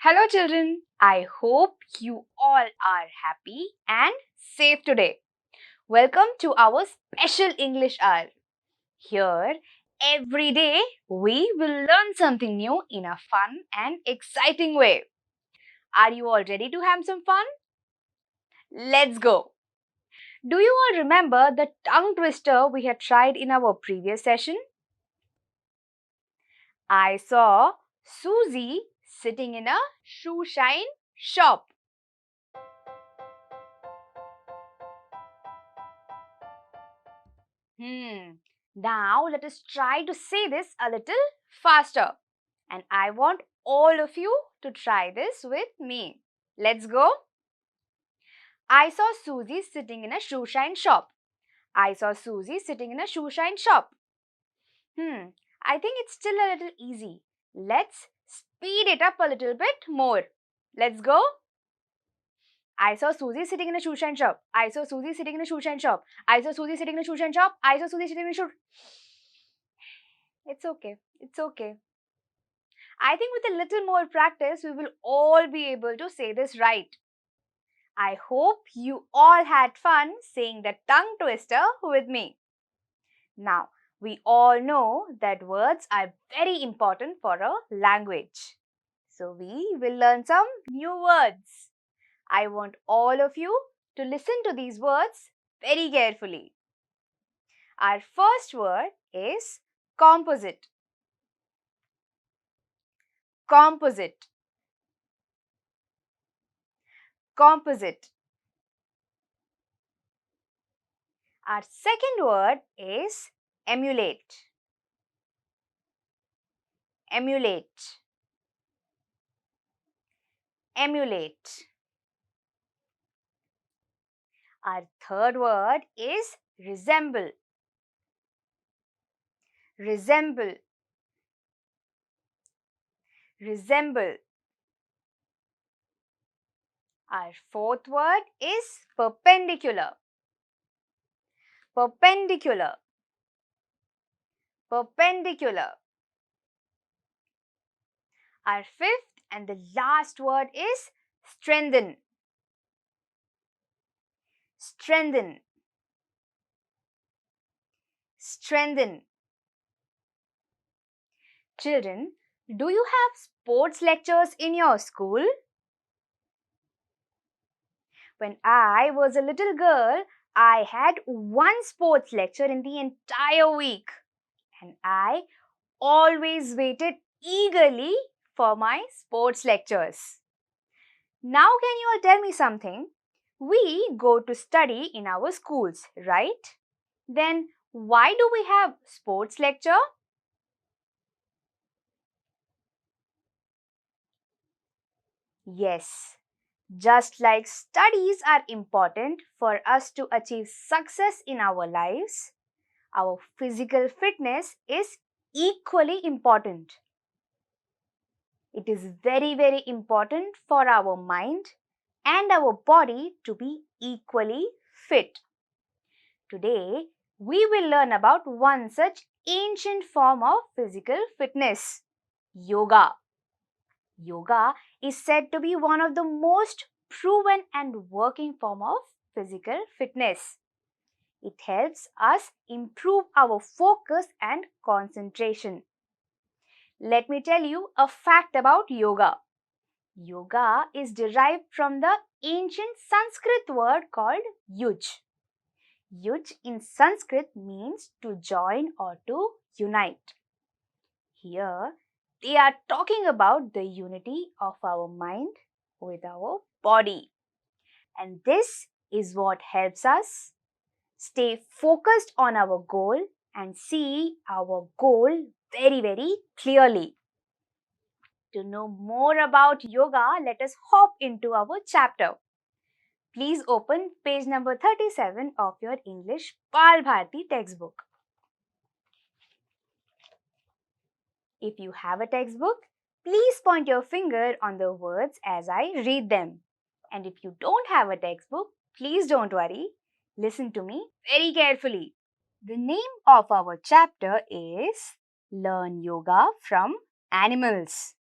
Hello children, I hope you all are happy and safe today. Welcome to our special English hour. Here, every day, we will learn something new in a fun and exciting way. Are you all ready to have some fun? Let's go! Do you all remember the tongue twister we had tried in our previous session? I saw Susie sitting in a shoe shine shop. Now let us try to say this a little faster. And I want all of you to try this with me. Let's go. I saw Susie sitting in a shoe shine shop. I saw Susie sitting in a shoe shine shop. I think it's still a little easy. Let's speed it up a little bit more. Let's go. I saw Susie sitting in a shoe shine shop. I saw Susie sitting in a shoe shine shop. I saw Susie sitting in a shoe shine shop. I saw Susie sitting in a shoe. It's okay. It's okay. I think with a little more practice, we will all be able to say this right. I hope you all had fun saying the tongue twister with me. Now, we all know that words are very important for a language. So, we will learn some new words. I want all of you to listen to these words very carefully. Our first word is composite. Composite. Composite. Our second word is emulate. Emulate. Emulate. Our third word is resemble. Resemble. Resemble. Our fourth word is perpendicular. Perpendicular. Perpendicular. Our fifth and the last word is strengthen. Strengthen. Strengthen. Children, do you have sports lectures in your school? When I was a little girl, I had one sports lecture in the entire week, and I always waited eagerly for my sports lectures. Now, can you all tell me something? We go to study in our schools, right? Then, why do we have sports lecture? Yes. Just like studies are important for us to achieve success in our lives, our physical fitness is equally important. It is very, very important for our mind and our body to be equally fit. Today, we will learn about one such ancient form of physical fitness, yoga. Yoga is said to be one of the most proven and working form of physical fitness. It helps us improve our focus and concentration. Let me tell you a fact about yoga. Yoga is derived from the ancient Sanskrit word called yuj. Yuj in Sanskrit means to join or to unite. Here, they are talking about the unity of our mind with our body. And this is what helps us stay focused on our goal and see our goal very, very clearly. To know more about yoga, let us hop into our chapter. Please open page number 37 of your English Balbharati textbook. If you have a textbook, please point your finger on the words as I read them. And if you don't have a textbook, please don't worry. Listen to me very carefully. The name of our chapter is Learn Yoga from Animals.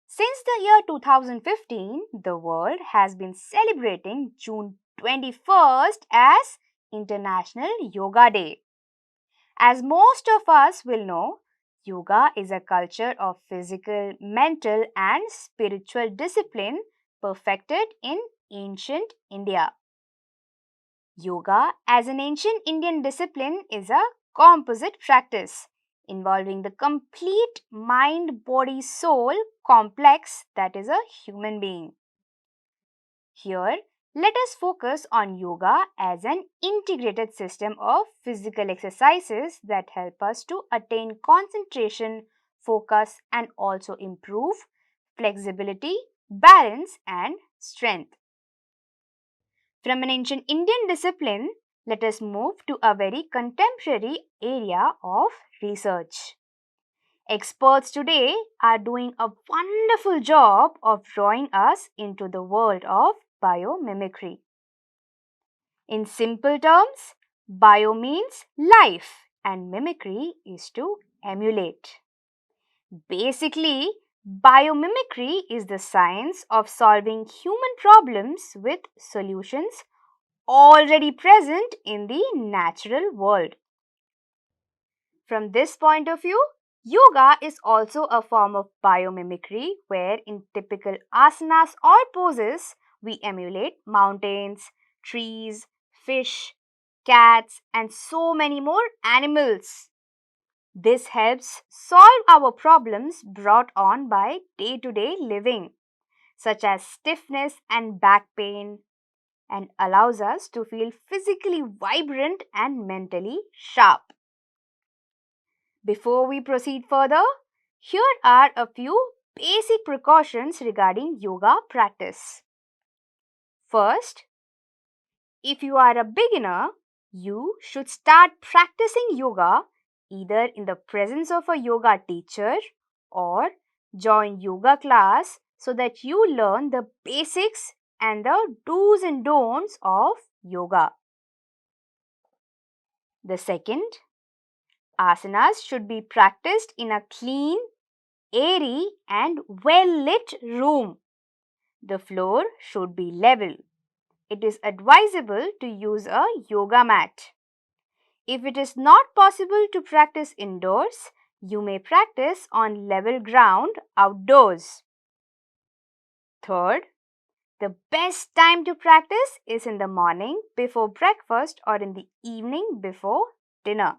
Since the year 2015, the world has been celebrating June 21st as International Yoga Day. As most of us will know, yoga is a culture of physical, mental, and spiritual discipline perfected in ancient India. Yoga, as an ancient Indian discipline, is a composite practice involving the complete mind body soul complex that is a human being. Here, let us focus on yoga as an integrated system of physical exercises that help us to attain concentration, focus, and also improve flexibility, balance, and strength. From an ancient Indian discipline, let us move to a very contemporary area of research. Experts today are doing a wonderful job of drawing us into the world of biomimicry. In simple terms, bio means life and mimicry is to emulate. Basically, biomimicry is the science of solving human problems with solutions already present in the natural world. From this point of view, yoga is also a form of biomimicry where in typical asanas or poses, we emulate mountains, trees, fish, cats, and so many more animals. This helps solve our problems brought on by day-to-day living, such as stiffness and back pain, and allows us to feel physically vibrant and mentally sharp. Before we proceed further, here are a few basic precautions regarding yoga practice. First, if you are a beginner, you should start practicing yoga either in the presence of a yoga teacher or join yoga class so that you learn the basics and the do's and don'ts of yoga. The second, asanas should be practiced in a clean, airy and well-lit room. The floor should be level. It is advisable to use a yoga mat. If it is not possible to practice indoors, you may practice on level ground outdoors. Third, the best time to practice is in the morning before breakfast or in the evening before dinner.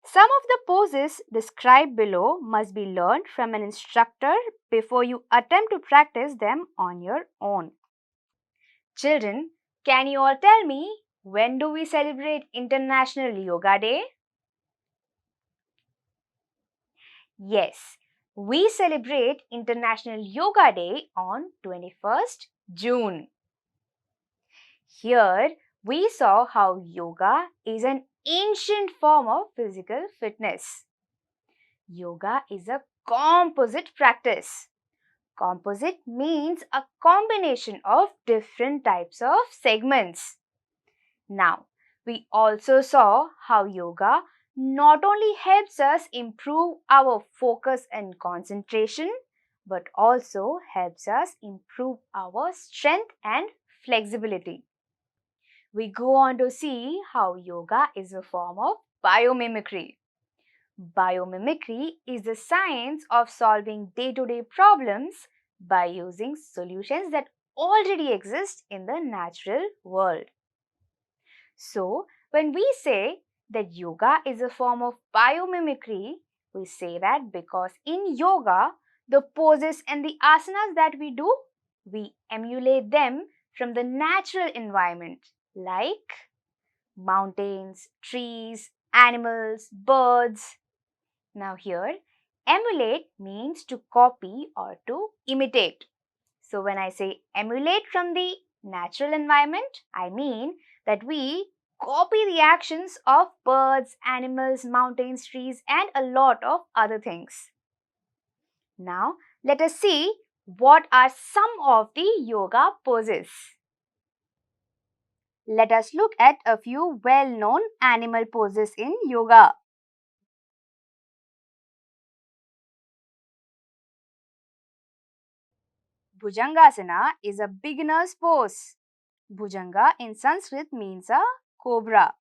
Some of the poses described below must be learned from an instructor before you attempt to practice them on your own. Children, can you all tell me when do we celebrate International Yoga Day? Yes, we celebrate International Yoga Day on 21st June. Here we saw how yoga is an ancient form of physical fitness. Yoga is a composite practice. Composite means a combination of different types of segments. Now, we also saw how yoga not only helps us improve our focus and concentration, but also helps us improve our strength and flexibility. We go on to see how yoga is a form of biomimicry. Biomimicry is the science of solving day-to-day problems by using solutions that already exist in the natural world. So, when we say that yoga is a form of biomimicry, We say that because in yoga, the poses and the asanas that we do, we emulate them from the natural environment like mountains, trees, animals, birds. Now, here, emulate means to copy or to imitate. So, when I say emulate from the natural environment, I mean that we copy the actions of birds, animals, mountains, trees, and a lot of other things. Now, let us see what are some of the yoga poses. Let us look at a few well-known animal poses in yoga. Bhujangasana is a beginner's pose. Bhujanga in Sanskrit means a cobra.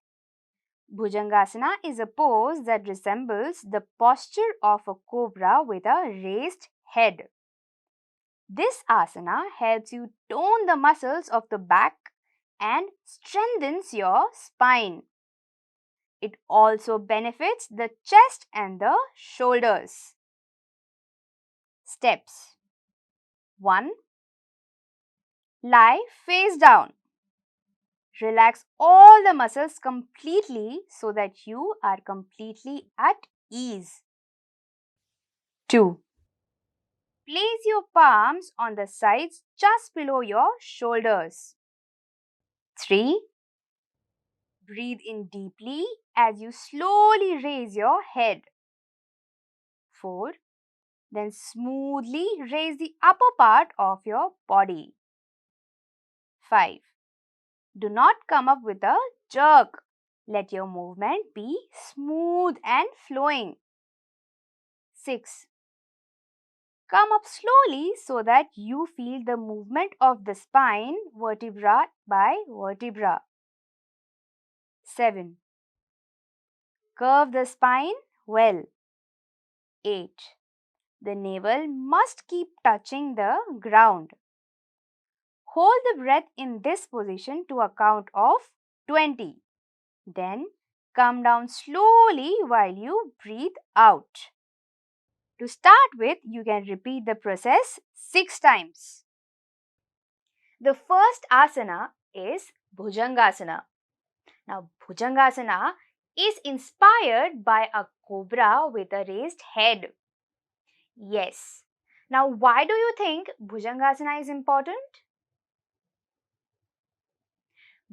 Bhujangasana is a pose that resembles the posture of a cobra with a raised head. This asana helps you tone the muscles of the back and strengthens your spine. It also benefits the chest and the shoulders. Steps 1. Lie face down. Relax all the muscles completely so that you are completely at ease. 2. Place your palms on the sides just below your shoulders. 3. Breathe in deeply as you slowly raise your head. 4. Then smoothly raise the upper part of your body. 5. Do not come up with a jerk. Let your movement be smooth and flowing. 6. Come up slowly so that you feel the movement of the spine vertebra by vertebra. 7. Curve the spine well. 8. The navel must keep touching the ground. Hold the breath in this position to a count of 20. Then come down slowly while you breathe out. To start with, you can repeat the process 6 times. The first asana is Bhujangasana. Now, Bhujangasana is inspired by a cobra with a raised head. Yes. Now, why do you think Bhujangasana is important?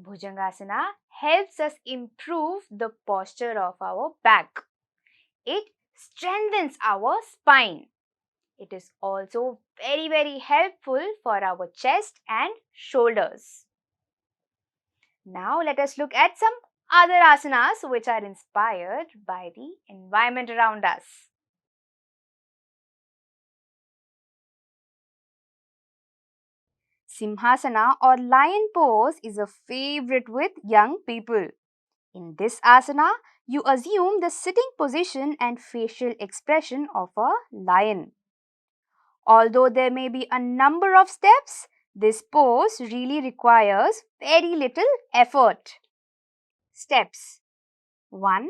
Bhujangasana helps us improve the posture of our back. It strengthens our spine. It is also very helpful for our chest and shoulders. Now let us look at some other asanas which are inspired by the environment around us. Simhasana or lion pose is a favorite with young people. In this asana, you assume the sitting position and facial expression of a lion. Although there may be a number of steps, this pose really requires very little effort. Steps 1.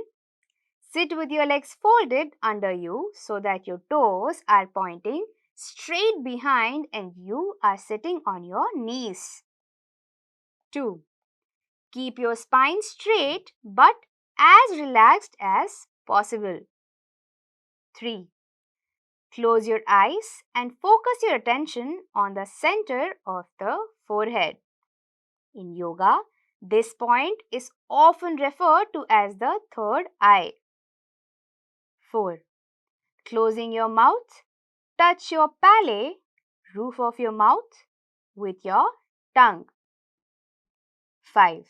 Sit with your legs folded under you so that your toes are pointing straight behind and you are sitting on your knees. 2. Keep your spine straight but as relaxed as possible. 3. Close your eyes and focus your attention on the center of the forehead. In yoga, this point is often referred to as the third eye. 4. Closing your mouth, touch your palate, roof of your mouth, with your tongue. 5.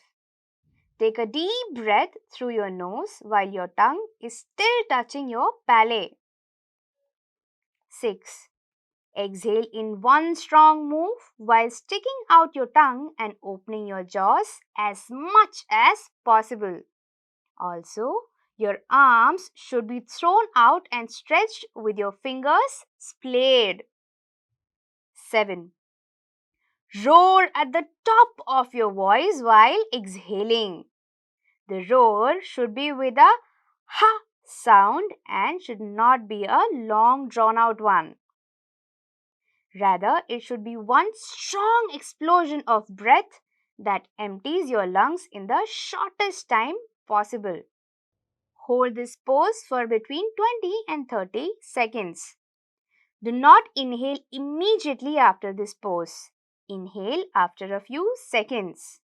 Take a deep breath through your nose while your tongue is still touching your palate. 6. Exhale in one strong move while sticking out your tongue and opening your jaws as much as possible. Also, your arms should be thrown out and stretched with your fingers splayed. 7. Roar at the top of your voice while exhaling. The roar should be with a ha sound and should not be a long drawn out one. Rather, it should be one strong explosion of breath that empties your lungs in the shortest time possible. Hold this pose for between 20 and 30 seconds. Do not inhale immediately after this pose. Inhale after a few seconds.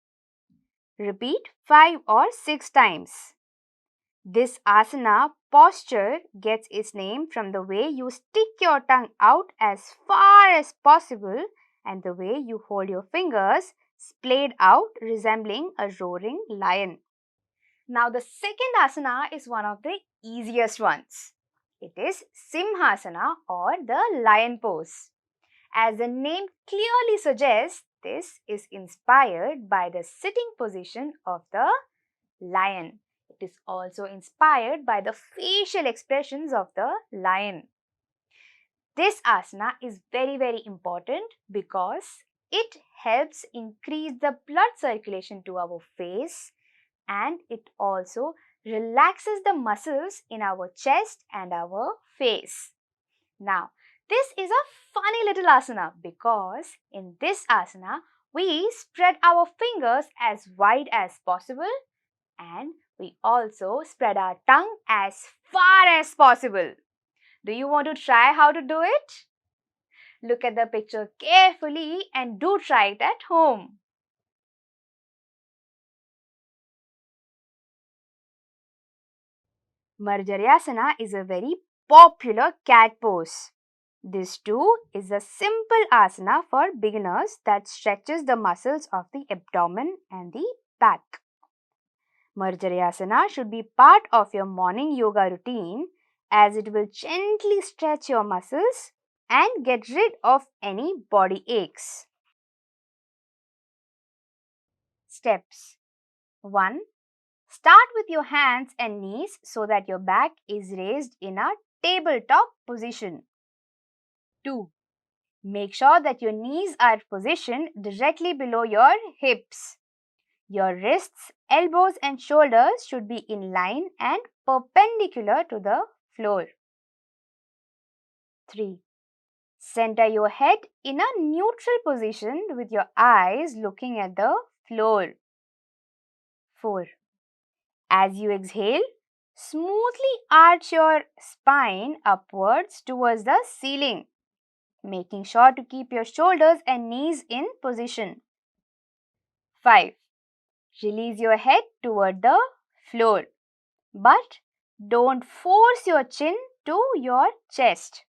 Repeat 5 or 6 times. This asana posture gets its name from the way you stick your tongue out as far as possible and the way you hold your fingers splayed out resembling a roaring lion. Now the second asana is one of the easiest ones. It is Simhasana or the lion pose. As the name clearly suggests, this is inspired by the sitting position of the lion. It is also inspired by the facial expressions of the lion. This asana is very important because it helps increase the blood circulation to our face and it also relaxes the muscles in our chest and our face. Now, this is a funny little asana because in this asana, we spread our fingers as wide as possible and we also spread our tongue as far as possible. Do you want to try how to do it? Look at the picture carefully and do try it at home. Marjaryasana is a very popular cat pose. This too is a simple asana for beginners that stretches the muscles of the abdomen and the back. Marjaryasana should be part of your morning yoga routine as it will gently stretch your muscles and get rid of any body aches. Steps 1. Start with your hands and knees so that your back is raised in a tabletop position. 2. Make sure that your knees are positioned directly below your hips. Your wrists, elbows and shoulders should be in line and perpendicular to the floor. 3. Center your head in a neutral position with your eyes looking at the floor. 4. As you exhale, smoothly arch your spine upwards towards the ceiling, making sure to keep your shoulders and knees in position. 5. Release your head toward the floor, but don't force your chin to your chest.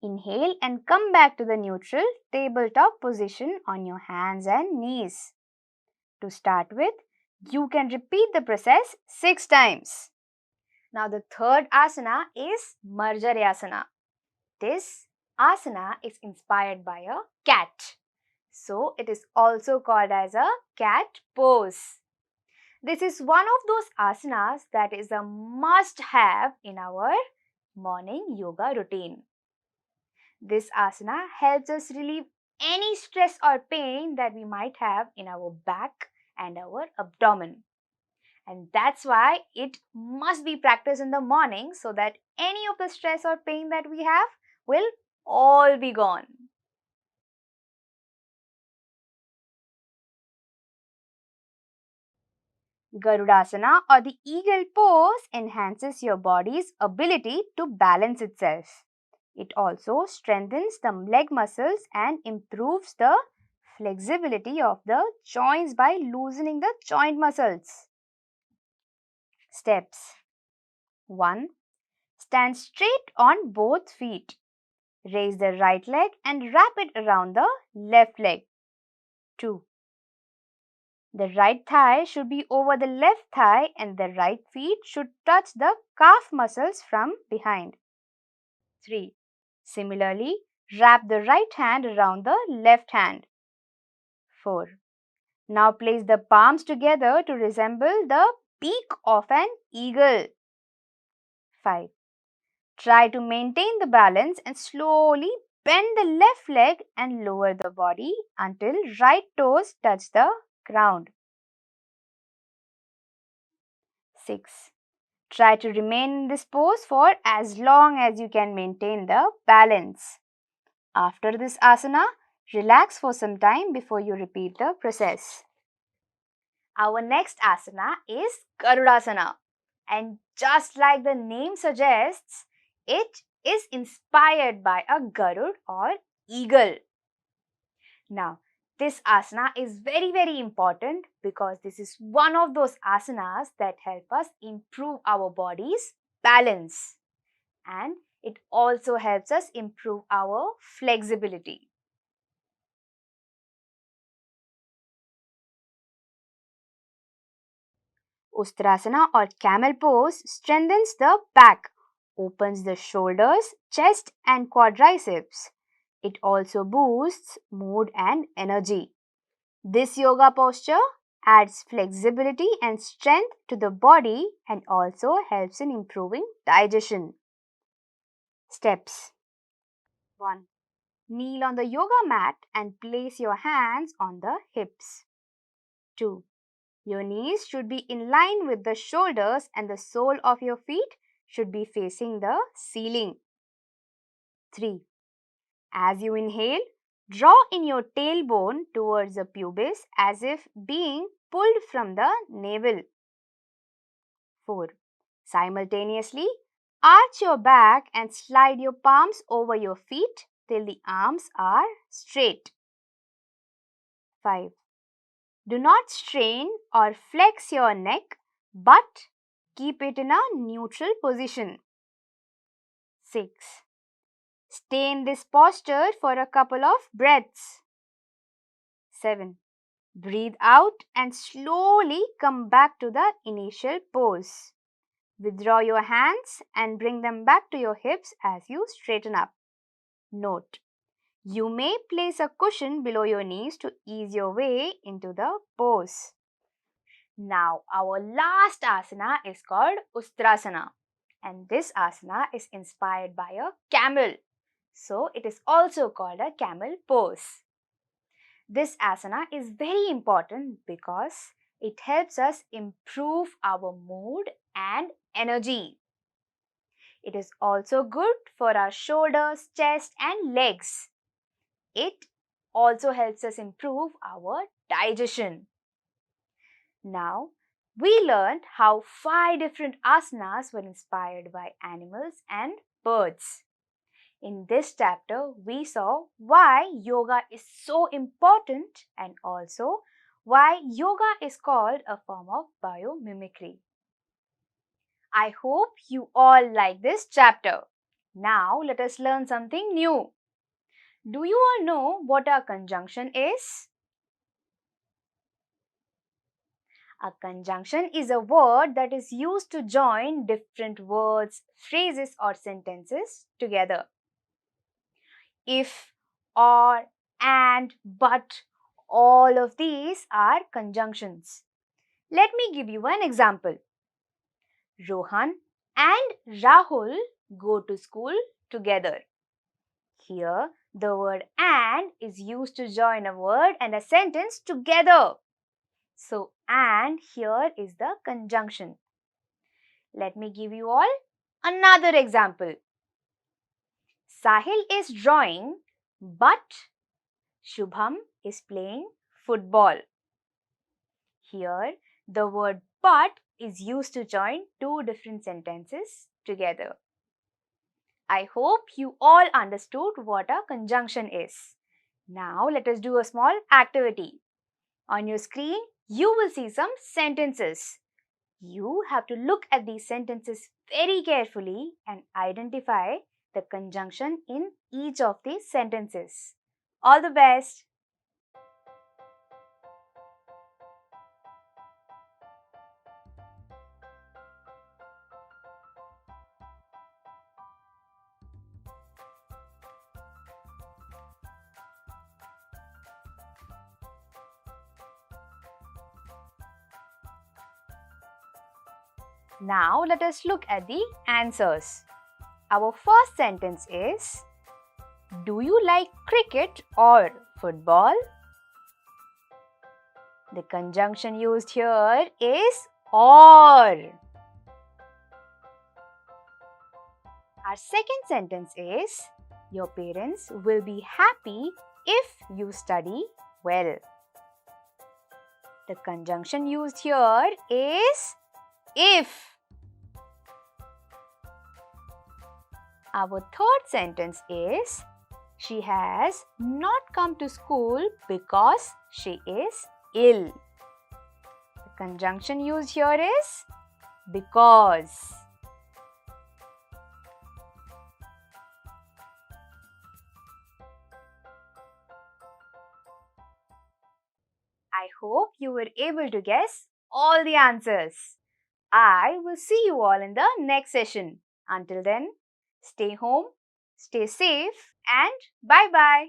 Inhale and come back to the neutral tabletop position on your hands and knees. To start with, you can repeat the process 6 times. Now the third asana is Marjaryasana. This asana is inspired by a cat. So it is also called as a cat pose. This is one of those asanas that is a must-have in our morning yoga routine. This asana helps us relieve any stress or pain that we might have in our back and our abdomen. And that's why it must be practiced in the morning so that any of the stress or pain that we have will all be gone. Garudasana or the eagle pose enhances your body's ability to balance itself. It also strengthens the leg muscles and improves the flexibility of the joints by loosening the joint muscles. Steps 1. Stand straight on both feet. Raise the right leg and wrap it around the left leg. 2. The right thigh should be over the left thigh and the right feet should touch the calf muscles from behind. 3. Similarly, wrap the right hand around the left hand. 4. Now place the palms together to resemble the beak of an eagle. 5. Try to maintain the balance and slowly bend the left leg and lower the body until right toes touch the ground. 6. Try to remain in this pose for as long as you can maintain the balance. After this asana, relax for some time before you repeat the process. Our next asana is Garudasana. And just like the name suggests, it is inspired by a Garud or eagle. Now, this asana is very important because this is one of those asanas that help us improve our body's balance. And it also helps us improve our flexibility. Ustrasana or camel pose strengthens the back, opens the shoulders, chest and quadriceps. It also boosts mood and energy. This yoga posture adds flexibility and strength to the body and also helps in improving digestion. Steps 1. Kneel on the yoga mat and place your hands on the hips. 2. Your knees should be in line with the shoulders and the sole of your feet should be facing the ceiling. 3. As you inhale, draw in your tailbone towards the pubis as if being pulled from the navel. 4. Simultaneously, arch your back and slide your palms over your feet till the arms are straight. 5. Do not strain or flex your neck, but keep it in a neutral position. 6. Stay in this posture for a couple of breaths. 7. Breathe out and slowly come back to the initial pose. Withdraw your hands and bring them back to your hips as you straighten up. Note: you may place a cushion below your knees to ease your way into the pose. Now, our last asana is called Ustrasana, and this asana is inspired by a camel. So, it is also called a camel pose. This asana is very important because it helps us improve our mood and energy. It is also good for our shoulders, chest and legs. It also helps us improve our digestion. Now, we learned how 5 different asanas were inspired by animals and birds. In this chapter, we saw why yoga is so important and also why yoga is called a form of biomimicry. I hope you all like this chapter. Now, let us learn something new. Do you all know what a conjunction is? A conjunction is a word that is used to join different words, phrases or sentences together. If, or, and, but, all of these are conjunctions. Let me give you an example. Rohan and Rahul go to school together. Here, the word and is used to join a word and a sentence together. So, and here is the conjunction. Let me give you all another example. Sahil is drawing, but Shubham is playing football. Here, the word but is used to join 2 different sentences together. I hope you all understood what a conjunction is. Now, let us do a small activity. On your screen, you will see some sentences. You have to look at these sentences very carefully and identify the conjunction in each of these sentences. All the best! Now let us look at the answers. Our first sentence is, do you like cricket or football? The conjunction used here is or. Our second sentence is, your parents will be happy if you study well. The conjunction used here is if. Our third sentence is, she has not come to school because she is ill. The conjunction used here is because. I hope you were able to guess all the answers. I will see you all in the next session. Until then, stay home, stay safe, and bye-bye.